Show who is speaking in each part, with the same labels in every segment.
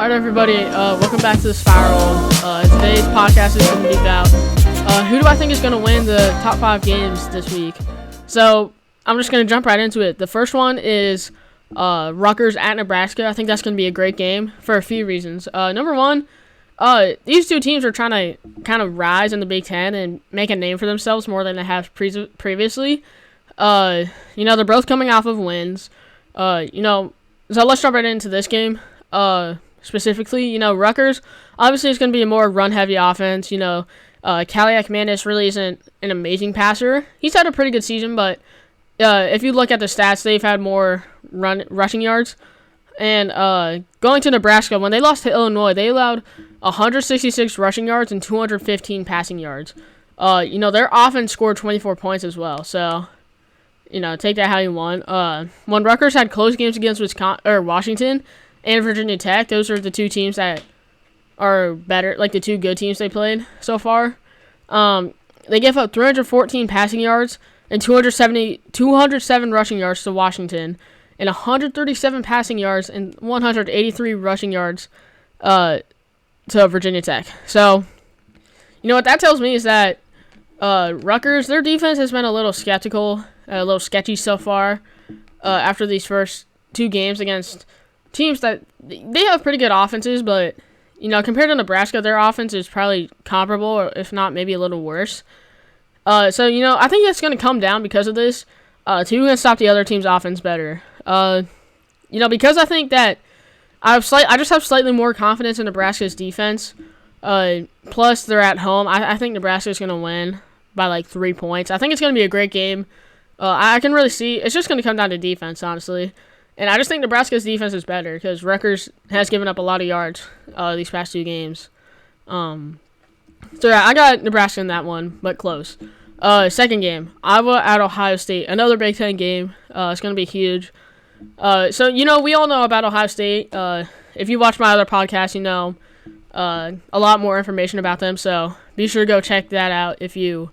Speaker 1: All right, everybody, welcome back to The Spiral. Today's podcast is going to be about who do I think is going to win the top 5 games this week. So I'm just going to jump right into it. The first one is Rutgers at Nebraska. I think that's going to be a great game for a few reasons. Number one, these two teams are trying to kind of rise in the Big Ten and make a name for themselves more than they have previously. They're both coming off of wins. So let's jump right into this game. Specifically, Rutgers, obviously it's going to be a more run-heavy offense. Kaliak Mandis really isn't an amazing passer. He's had a pretty good season, but if you look at the stats, they've had more rushing yards. And going to Nebraska, when they lost to Illinois, they allowed 166 rushing yards and 215 passing yards. Their offense scored 24 points as well, so take that how you want. When Rutgers had close games against Washington and Virginia Tech, those are the two teams that are better, like the two good teams they played so far. They gave up 314 passing yards and 207 rushing yards to Washington, and 137 passing yards and 183 rushing yards to Virginia Tech. So, what that tells me is that Rutgers, their defense has been a little sketchy so far after these first 2 games against teams that they have pretty good offenses, but compared to Nebraska, their offense is probably comparable, or if not maybe a little worse. I think it's going to come down because of this to who can stop the other team's offense better. Because I think that I just have slightly more confidence in Nebraska's defense. Plus, they're at home. I think Nebraska is going to win by like 3 points. I think it's going to be a great game. I can really see it's just going to come down to defense, honestly. And I just think Nebraska's defense is better because Rutgers has given up a lot of yards these past 2 games. I got Nebraska in that one, but close. Second game, Iowa at Ohio State. Another Big Ten game. It's going to be huge. We all know about Ohio State. If you watch my other podcast, a lot more information about them. So be sure to go check that out if you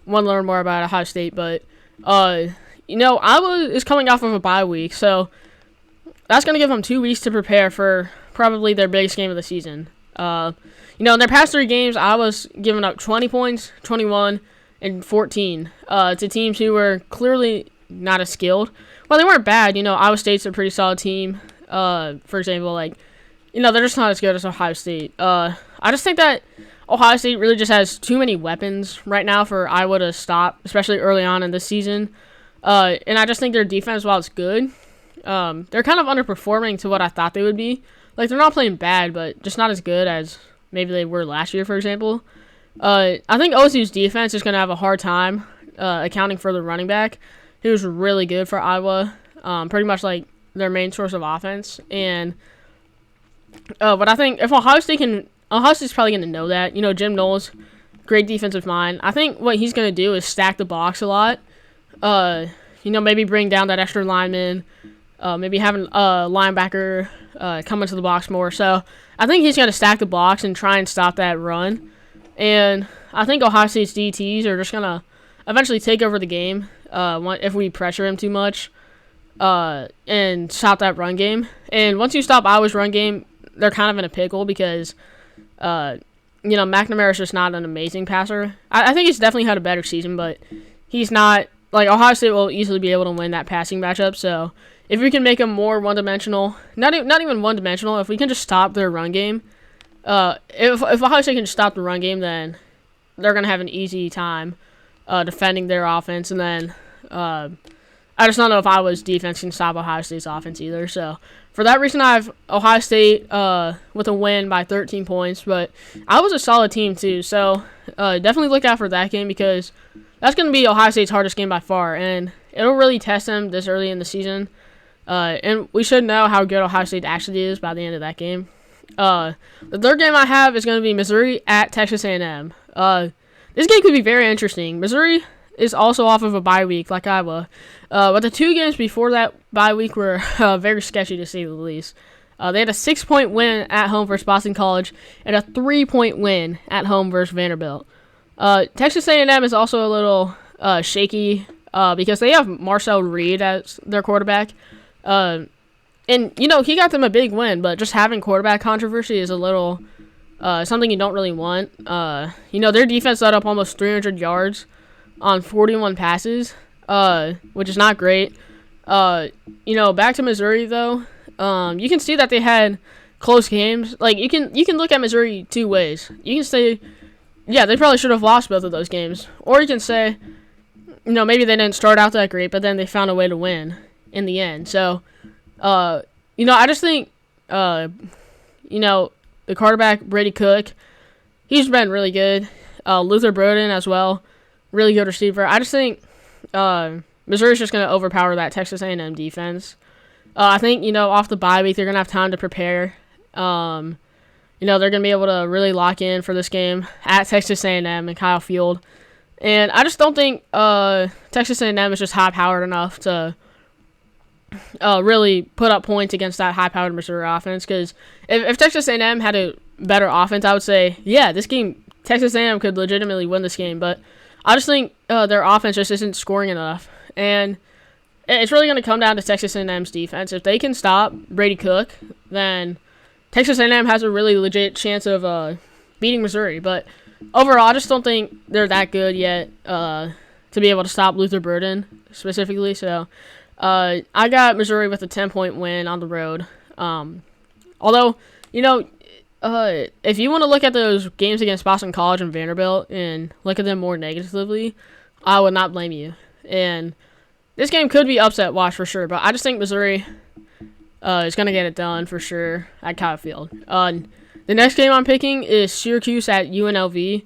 Speaker 1: want to learn more about Ohio State. But, Iowa is coming off of a bye week, so that's going to give them 2 weeks to prepare for probably their biggest game of the season. In their past 3 games, Iowa's given up 20 points, 21, and 14 to teams who were clearly not as skilled. Well, they weren't bad. Iowa State's a pretty solid team. For example, they're just not as good as Ohio State. I just think that Ohio State really just has too many weapons right now for Iowa to stop, especially early on in this season. And I just think their defense, while it's good, they're kind of underperforming to what I thought they would be. They're not playing bad, but just not as good as maybe they were last year, for example. I think OSU's defense is going to have a hard time accounting for the running back, who's really good for Iowa, pretty much like their main source of offense. And but I think if Ohio State's probably going to know that. Jim Knowles, great defensive mind. I think what he's going to do is stack the box a lot. Maybe bring down that extra lineman. Maybe having a linebacker come into the box more. So I think he's going to stack the box and try and stop that run. And I think Ohio State's DTs are just going to eventually take over the game if we pressure him too much and stop that run game. And once you stop Iowa's run game, they're kind of in a pickle because, McNamara's just not an amazing passer. I think he's definitely had a better season, but he's not. Ohio State will easily be able to win that passing matchup. So if we can make them more one-dimensional, not even one-dimensional, if we can just stop their run game, if Ohio State can just stop the run game, then they're going to have an easy time defending their offense. And then I just don't know if Iowa's defense can stop Ohio State's offense either. So for that reason, I have Ohio State with a win by 13 points. But Iowa's a solid team too, so definitely look out for that game because that's going to be Ohio State's hardest game by far, and it'll really test them this early in the season. And we should know how good Ohio State actually is by the end of that game. The third game I have is going to be Missouri at Texas A&M. This game could be very interesting. Missouri is also off of a bye week like Iowa, but the 2 games before that bye week were very sketchy to say the least. They had a 6-point win at home versus Boston College and a 3-point win at home versus Vanderbilt. Texas A&M is also a little shaky because they have Marcel Reed as their quarterback. And, he got them a big win, but just having quarterback controversy is a little something you don't really want. Their defense let up almost 300 yards on 41 passes, which is not great. Back to Missouri, though, you can see that they had close games. Like, you can look at Missouri two ways. You can say, yeah, they probably should have lost both of those games. Or you can say, maybe they didn't start out that great, but then they found a way to win in the end. So, I just think, the quarterback, Brady Cook, he's been really good. Luther Burden as well, really good receiver. I just think Missouri's just going to overpower that Texas A&M defense. I think, off the bye week, they're going to have time to prepare. They're going to be able to really lock in for this game at Texas A&M and Kyle Field. And I just don't think Texas A&M is just high-powered enough to really put up points against that high-powered Missouri offense. Because if Texas A&M had a better offense, I would say, yeah, this game, Texas A&M could legitimately win this game. But I just think their offense just isn't scoring enough. And it's really going to come down to Texas A&M's defense. If they can stop Brady Cook, then Texas A&M has a really legit chance of beating Missouri. But overall, I just don't think they're that good yet to be able to stop Luther Burden specifically. So I got Missouri with a 10-point win on the road. Although, if you want to look at those games against Boston College and Vanderbilt and look at them more negatively, I would not blame you. And this game could be upset watch for sure, but I just think Missouri is going to get it done for sure at Kyle Field. The next game I'm picking is Syracuse at UNLV.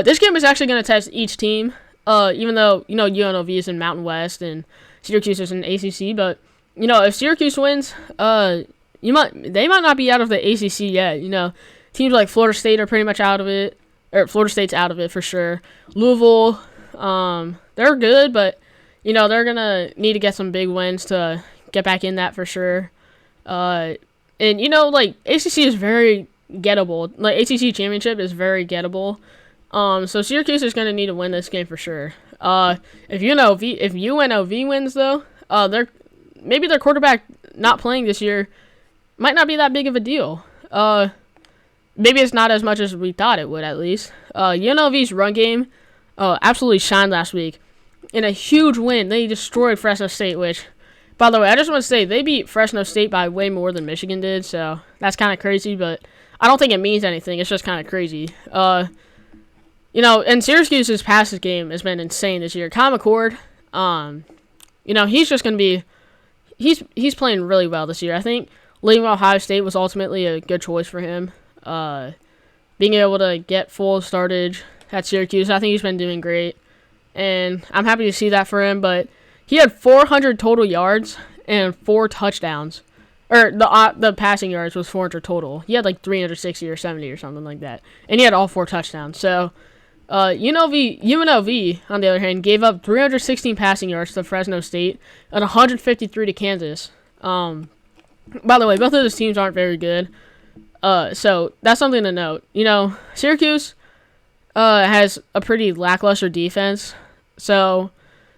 Speaker 1: This game is actually going to test each team, even though, UNLV is in Mountain West and Syracuse is in ACC. But, if Syracuse wins, they might not be out of the ACC yet. Teams like Florida State are pretty much out of it, or Florida State's out of it for sure. Louisville, they're good, but they're going to need to get some big wins to get back in that for sure. And, ACC is very gettable. Like, ACC championship is very gettable. So Syracuse is going to need to win this game for sure. If UNLV wins, though, maybe their quarterback not playing this year might not be that big of a deal. Maybe it's not as much as we thought it would, at least. UNLV's run game absolutely shined last week. In a huge win, they destroyed Fresno State, which, by the way, I just want to say they beat Fresno State by way more than Michigan did, so that's kind of crazy, but I don't think it means anything. It's just kind of crazy. And Syracuse's passes game has been insane this year. Kyle McCord, he's just going to be – he's playing really well this year. I think leaving Ohio State was ultimately a good choice for him. Being able to get full startage at Syracuse, I think he's been doing great. And I'm happy to see that for him, but he had 400 total yards and 4 touchdowns. Or the passing yards was 400 total. He had like 360 or 70 or something like that. And he had all 4 touchdowns. So UNLV, on the other hand, gave up 316 passing yards to Fresno State and 153 to Kansas. By the way, both of those teams aren't very good. So that's something to note. Syracuse has a pretty lackluster defense. So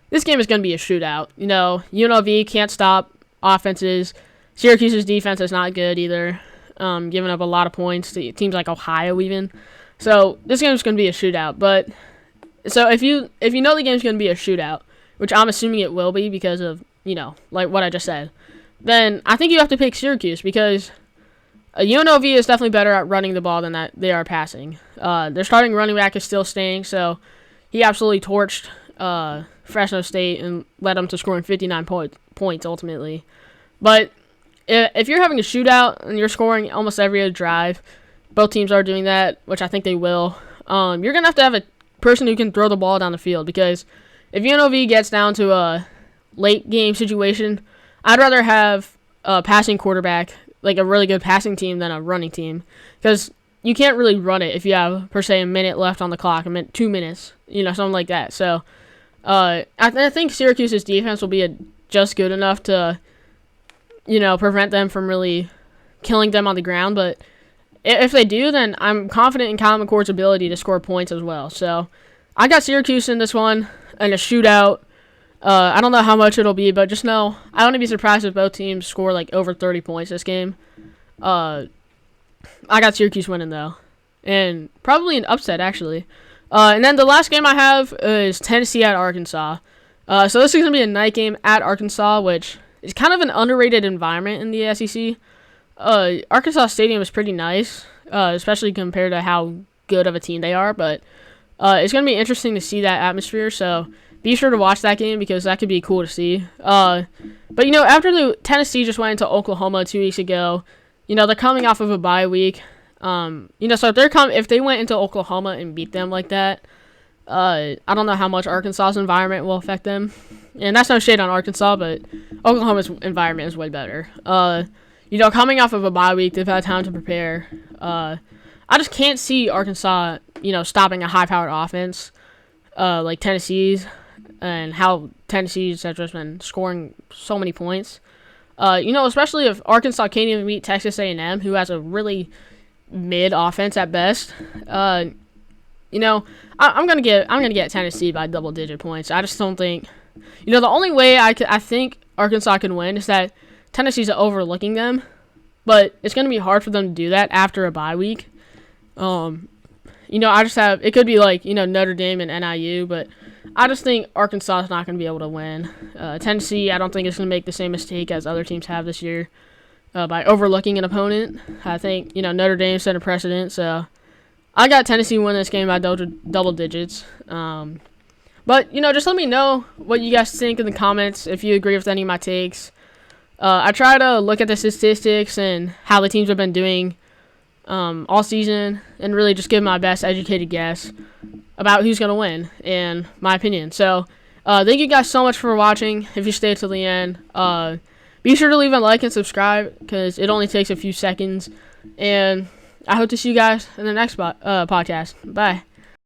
Speaker 1: this game is going to be a shootout. UNLV can't stop offenses. Syracuse's defense is not good either, giving up a lot of points to teams like Ohio even. So this game is going to be a shootout. But so if you know the game's going to be a shootout, which I'm assuming it will be because of like what I just said, then I think you have to pick Syracuse because UNLV is definitely better at running the ball than that they are passing. Their starting running back is still staying, so he absolutely torched Fresno State and led them to scoring 59 points ultimately. But if you're having a shootout and you're scoring almost every other drive, both teams are doing that, which I think they will. You're going to have a person who can throw the ball down the field because if UNLV gets down to a late game situation, I'd rather have a passing quarterback, like a really good passing team, than a running team because you can't really run it if you have, per se, a minute left on the clock, 2 minutes, something like that. So I think Syracuse's defense will be just good enough to, prevent them from really killing them on the ground. But if they do, then I'm confident in Kyle McCord's ability to score points as well. So I got Syracuse in this one in a shootout. I don't know how much it'll be, but just know I wouldn't be surprised if both teams score like over 30 points this game. I got Syracuse winning though, and probably an upset actually. And then the last game I have is Tennessee at Arkansas. So this is gonna be a night game at Arkansas, which is kind of an underrated environment in the SEC. Arkansas Stadium is pretty nice, especially compared to how good of a team they are. But it's gonna be interesting to see that atmosphere. So be sure to watch that game because that could be cool to see. But after the Tennessee just went into Oklahoma 2 weeks ago, they're coming off of a bye week. So if they went into Oklahoma and beat them like that, I don't know how much Arkansas's environment will affect them. And that's no shade on Arkansas, but Oklahoma's environment is way better. Coming off of a bye week, they've had time to prepare. I just can't see Arkansas, stopping a high-powered offense like Tennessee's, and how Tennessee's has just been scoring so many points. Especially if Arkansas can't even beat Texas A&M, who has a really mid offense at best. I'm gonna get Tennessee by double-digit points. I just don't think, the only way I think Arkansas can win is that Tennessee's overlooking them, but it's gonna be hard for them to do that after a bye week. It could be like Notre Dame and NIU, but I just think Arkansas is not going to be able to win. Tennessee, I don't think is going to make the same mistake as other teams have this year by overlooking an opponent. I think Notre Dame set a precedent, so I got Tennessee winning this game by double digits. But just let me know what you guys think in the comments if you agree with any of my takes. I try to look at the statistics and how the teams have been doing all season and really just give my best educated guess about who's going to win, in my opinion. So, thank you guys so much for watching. If you stayed till the end, be sure to leave a like and subscribe because it only takes a few seconds. And I hope to see you guys in the next podcast. Bye.